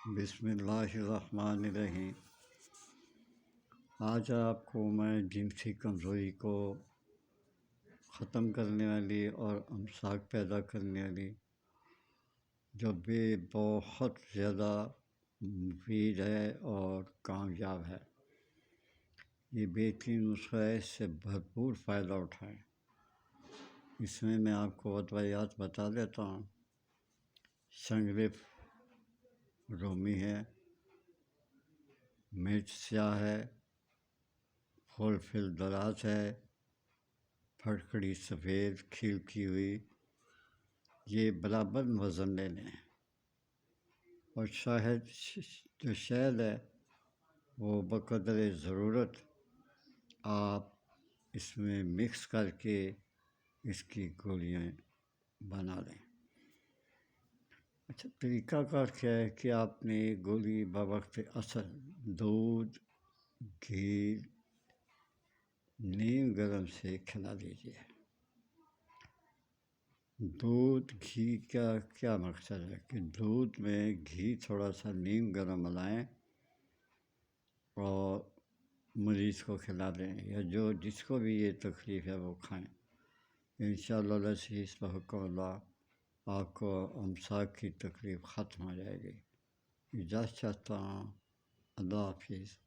بسم اللہ الرحمن الرحیم۔ آج آپ کو میں جنسی کمزوری کو ختم کرنے والی اور امساک پیدا کرنے والی جو بہت زیادہ مفید ہے اور کامیاب ہے، یہ بہترین نسخہ ہے، اس سے بھرپور فائدہ اٹھائیں۔ اس میں آپ کو وضعیات بتا دیتا ہوں۔ شنگریف رومی ہے، مرچ سیاہ ہے، پھول فل دراز ہے، پھٹکڑی سفید کھلکی ہوئی، یہ برابر وزن لینے ہیں۔ اور جو شہد ہے وہ بقدر ضرورت آپ اس میں مکس کر کے اس کی گولیاں بنا لیں۔ اچھا، طریقہ کار کیا ہے کہ آپ نے گولی بوقت اثر دودھ گھی نیم گرم سے کھلا دیجیے۔ دودھ گھی کا کیا مقصد ہے کہ دودھ میں گھی تھوڑا سا نیم گرم ملائیں اور مریض کو کھلا دیں، یا جس کو بھی یہ تکلیف ہے وہ کھائیں۔ انشاءاللہ العزیز بحکم اللہ آپ کو امساک کی تکلیف ختم ہو جائے گی۔ اجازت چاہتا ہوں، اللہ حافظ۔